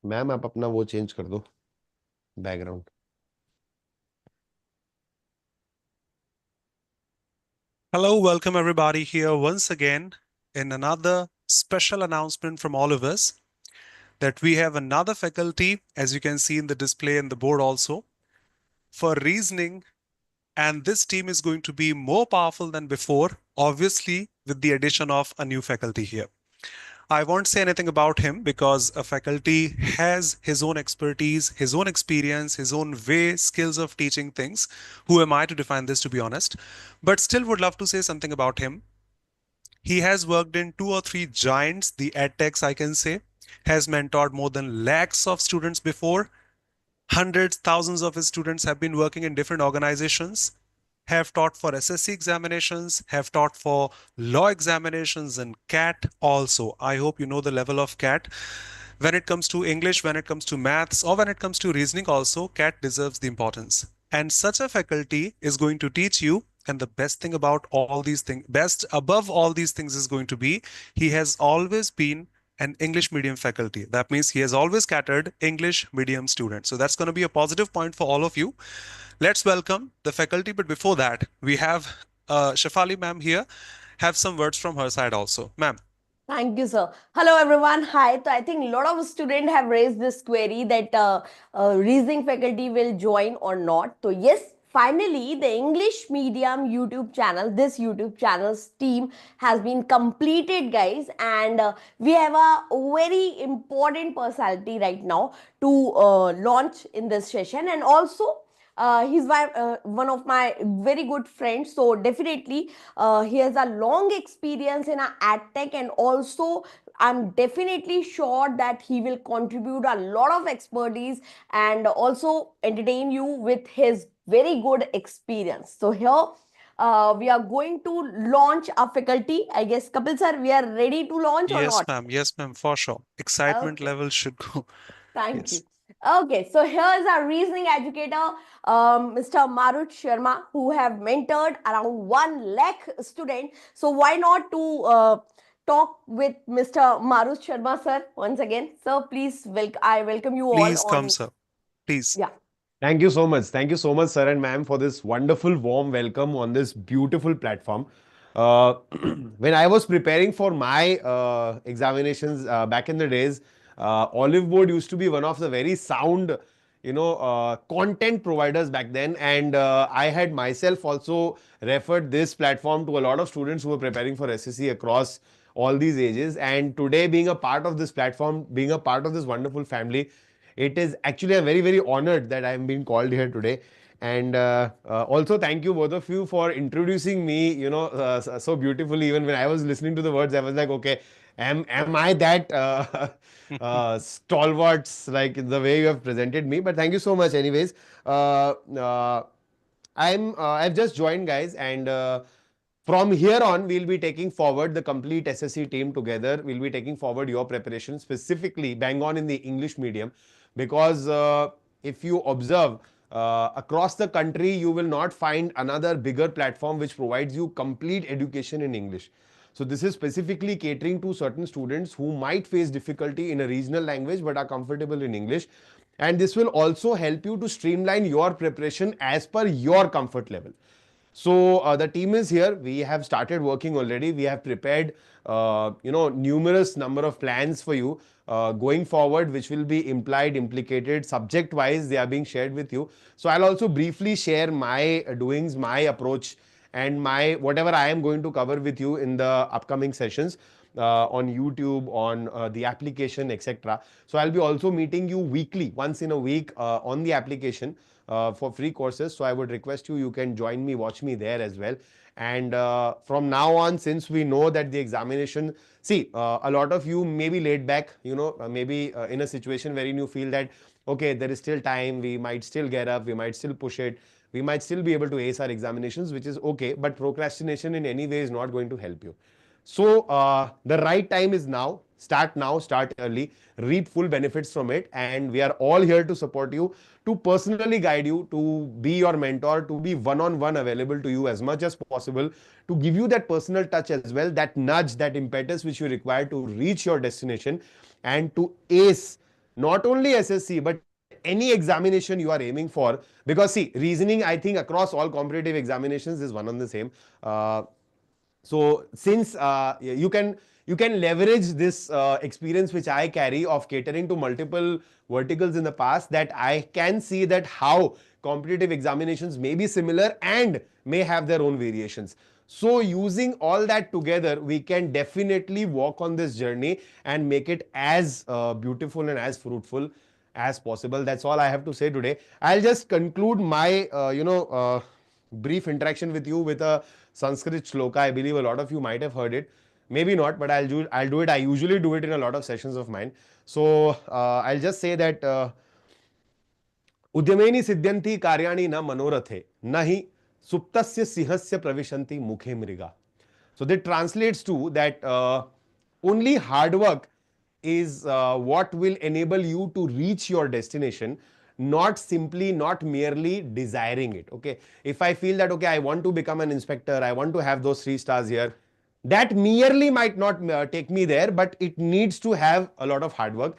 Ma'am आप अपना वो चेंज कर दो background. Hello, welcome everybody here once again in another special announcement from all of us that we have another faculty, as you can see in the display and the board also, for reasoning. And this team is going to be more powerful than before, obviously, with the addition of a new faculty here. I won't say anything about him because a faculty has his own expertise, his own experience, his own way, skills of teaching things. Who am I to define this, to be honest? But still would love to say something about him. He has worked in two or three giants, the edtechs, I can say, has mentored more than lakhs of students before. Hundreds, thousands of his students have been working in different organizations, have taught for SSC examinations, have taught for law examinations and CAT also. I hope you know the level of CAT. When it comes to English, when it comes to maths, or when it comes to reasoning also, CAT deserves the importance. And such a faculty is going to teach you. And the best thing about all these things, best above all these things is going to be, he has always been an English medium faculty. That means he has always catered English medium students. So that's going to be a positive point for all of you. Let's welcome the faculty. But before that, we have Shafali ma'am here. Have some words from her side also. Ma'am. Thank you, sir. Hello, everyone. Hi. So I think a lot of students have raised this query that reasoning faculty will join or not. So yes, finally, the English medium YouTube channel, this YouTube channel's team has been completed, guys. And we have a very important personality right now to launch in this session. And also, he's one of my very good friends, so definitely he has a long experience in a ad tech, and also I'm definitely sure that he will contribute a lot of expertise and also entertain you with his very good experience. So here we are going to launch a faculty. I guess Kapil sir, we are ready to launch or Yes, not? ma'am. Yes, ma'am. For sure. Excitement Okay. level should go. Thank Yes. you. Okay, so here's our reasoning educator, Mr. Marut Sharma, who have mentored around 1 lakh students. So why not to talk with Mr. Marut Sharma, sir, once again. Sir, please, I welcome you all Please come, on, sir. Please. yeah. Thank you so much. Thank you so much, sir and ma'am, for this wonderful, warm welcome on this beautiful platform. Uh, when I was preparing for my examinations back in the days, oliveboard used to be one of the very sound, content providers back then, and I had myself also referred this platform to a lot of students who were preparing for SSC across all these ages. And today, being a part of this platform, being a part of this wonderful family, it is actually, I'm very, very honored that I'm being called here today. And also, thank you both of you for introducing me, so beautifully. Even when I was listening to the words, I was like, okay, am I that stalwarts like the way you have presented me? But thank you so much, anyways. Uh, uh, I've just joined, guys, and from here on, we'll be taking forward the complete SSC team together. We'll be taking forward your preparation, specifically bang on in the English medium, because if you observe across the country, you will not find another bigger platform which provides you complete education in English. So this is specifically catering to certain students who might face difficulty in a regional language but are comfortable in English. And this will also help you to streamline your preparation as per your comfort level. So the team is here. We have started working already. We have prepared, numerous number of plans for you going forward, which will be implied, implicated, subject-wise. They are being shared with you. So I'll also briefly share my doings, my approach, and my whatever I am going to cover with you in the upcoming sessions on YouTube, on the application, etc. So I'll be also meeting you weekly, once in a week on the application for free courses. So I would request you, you can join me, watch me there as well. And from now on, since we know that the examination, see, a lot of you may be laid back, maybe in a situation wherein you feel that, okay, there is still time, we might still get up, we might still push it, we might still be able to ace our examinations, which is okay, but procrastination in any way is not going to help you. So the right time is now, start early, reap full benefits from it. And we are all here to support you, to personally guide you, to be your mentor, to be one-on-one available to you as much as possible, to give you that personal touch as well, that nudge, that impetus which you require to reach your destination and to ace not only SSC, but any examination you are aiming for. Because see, reasoning, I think across all competitive examinations is one and the same. Uh, so since you can leverage this experience which I carry of catering to multiple verticals in the past, that I can see that how competitive examinations may be similar and may have their own variations. So using all that together, we can definitely walk on this journey and make it as beautiful and as fruitful as possible. That's all I have to say today. I'll just conclude my brief interaction with you with a Sanskrit shloka. I believe a lot of you might have heard it. Maybe not, but I'll do it. I usually do it in a lot of sessions of mine. So I'll just say that उद्यमेनि सिद्ध्यन्ति कार्याणि न मनोरथे न हि सुप्तस्य सिंहस्य प्रविशन्ति मुखे मृगा. So that translates to that only hard work is what will enable you to reach your destination, not merely desiring it. Okay, if I feel that okay, I want to become an inspector, I want to have those 3 stars here, that merely might not take me there, but it needs to have a lot of hard work.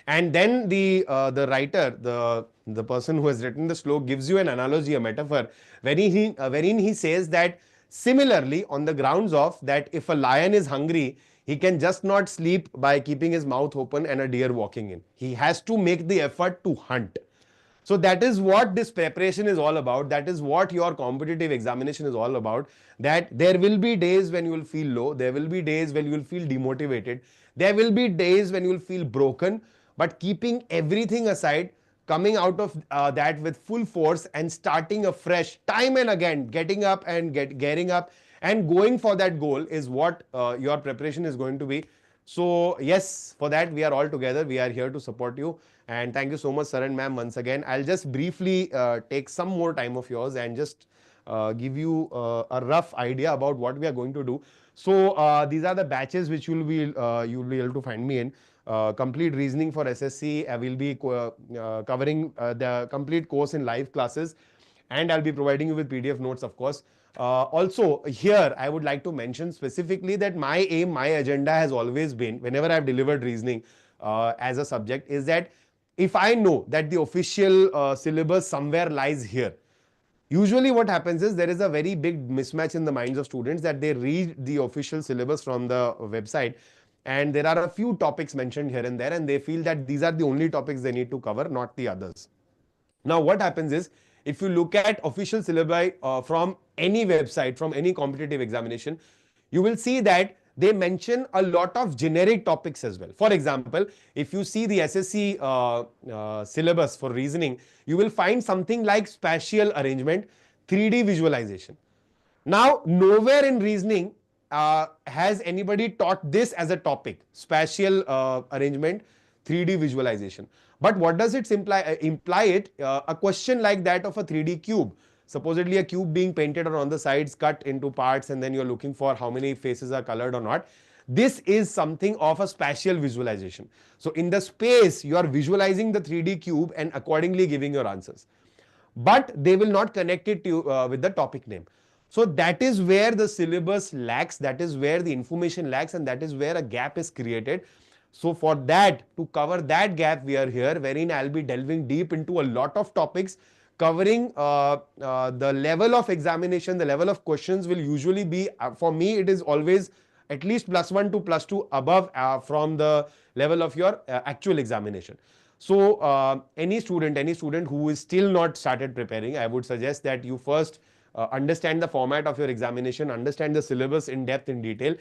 And then the writer, the person who has written the sloka gives you an analogy, a metaphor, wherein he says that similarly, on the grounds of that if a lion is hungry, he can just not sleep by keeping his mouth open and a deer walking in. He has to make the effort to hunt. So that is what this preparation is all about. That is what your competitive examination is all about. That there will be days when you will feel low. There will be days when you will feel demotivated. There will be days when you will feel broken. But keeping everything aside, coming out of that with full force and starting afresh time and again, getting up and gearing up and going for that goal is what your preparation is going to be. So yes, for that we are all together. We are here to support you. And thank you so much, sir and ma'am, once again. I'll just briefly take some more time of yours and just give you a rough idea about what we are going to do. So these are the batches which you'll be able to find me in. Complete reasoning for SSC. I will be covering the complete course in live classes, and I'll be providing you with PDF notes, of course. Also, here I would like to mention specifically that my aim, my agenda has always been, whenever I've delivered reasoning as a subject, is that if I know that the official syllabus somewhere lies here, usually what happens is there is a very big mismatch in the minds of students that they read the official syllabus from the website and there are a few topics mentioned here and there and they feel that these are the only topics they need to cover, not the others. Now what happens is, if you look at official syllabi from any website, from any competitive examination, you will see that they mention a lot of generic topics as well. For example, if you see the SSC syllabus for reasoning, you will find something like spatial arrangement, 3D visualization. Now, nowhere in reasoning has anybody taught this as a topic, spatial arrangement, 3D visualization. But what does it imply it? A question like that of a 3D cube. Supposedly a cube being painted or on the sides, cut into parts, and then you're looking for how many faces are colored or not. This is something of a spatial visualization. So in the space, you are visualizing the 3D cube and accordingly giving your answers. But they will not connect it to with the topic name. So that is where the syllabus lacks, that is where the information lacks, and that is where a gap is created. So for that, to cover that gap, we are here, wherein I'll be delving deep into a lot of topics, covering the level of examination, the level of questions will usually be, for me, it is always at least +1 to +2 above from the level of your actual examination. So any student who is still not started preparing, I would suggest that you first understand the format of your examination, understand the syllabus in depth, in detail,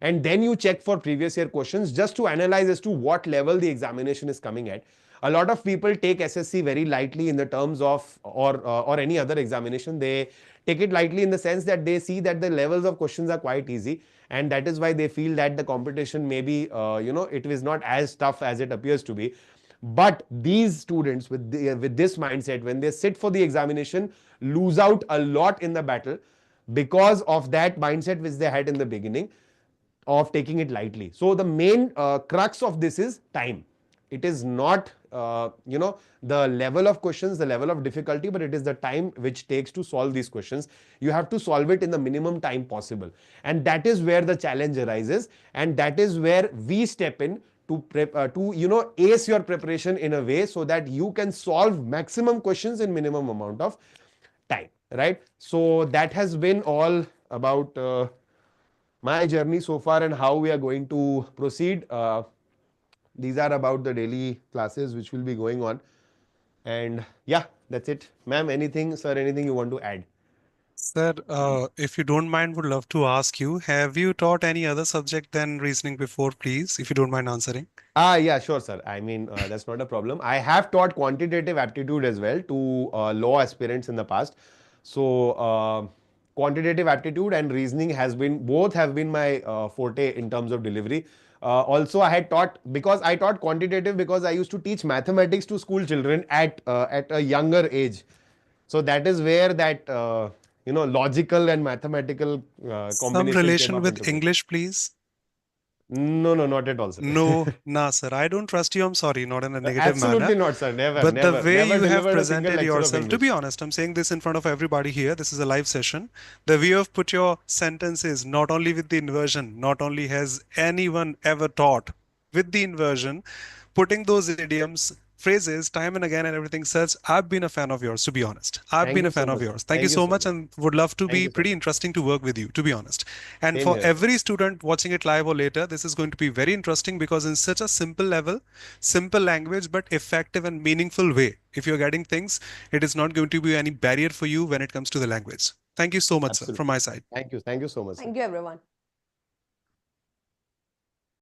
and then you check for previous year questions just to analyze as to what level the examination is coming at. A lot of people take SSC very lightly in the terms of, or any other examination. They take it lightly in the sense that they see that the levels of questions are quite easy, and that is why they feel that the competition may be, it is not as tough as it appears to be. But these students with this mindset, when they sit for the examination, lose out a lot in the battle because of that mindset which they had in the beginning of taking it lightly. So the main crux of this is time. It is not the level of questions, the level of difficulty, but it is the time which takes to solve these questions. You have to solve it in the minimum time possible, and that is where the challenge arises, and that is where we step in to ace your preparation in a way so that you can solve maximum questions in minimum amount of time, right? So that has been all about my journey so far and how we are going to proceed. These are about the daily classes which will be going on. And yeah, that's it. Ma'am, anything, sir, anything you want to add? Sir, if you don't mind, would love to ask you, have you taught any other subject than reasoning before, please, if you don't mind answering? Yeah, sure, sir. I mean, that's not a problem. I have taught quantitative aptitude as well to law aspirants in the past. So, quantitative aptitude and reasoning has been, both have been my forte in terms of delivery. Also, I had taught, because I taught quantitative because I used to teach mathematics to school children at a younger age. So that is where that logical and mathematical Some combination came relation up with into play. English, please? No, no, not at all, sir. No, nah, sir. I don't trust you. I'm sorry, not in a negative manner. Absolutely not, sir. Never, But the never, way never you have delivered a single presented lecture of yourself, to English. be honest, I'm saying this in front of everybody here. This is a live session. The way you have put your sentences, not only with the inversion, not only has anyone ever taught with the inversion, putting those idioms, phrases time and again and everything such, I've been a fan of yours, to be honest. I've Thank been you a so fan of much, sir. yours. Thank you Thank you so so much much. and would love to Thank be you so pretty much. interesting to work with you, to be honest. And Same for here, sir. every student watching it live or later, this is going to be very interesting because in such a simple level, simple language, but effective and meaningful way. If you're getting things, it is not going to be any barrier for you when it comes to the language. Thank you so much, sir, from Absolutely. my side. Thank you. Thank you so much, sir. Thank you, everyone.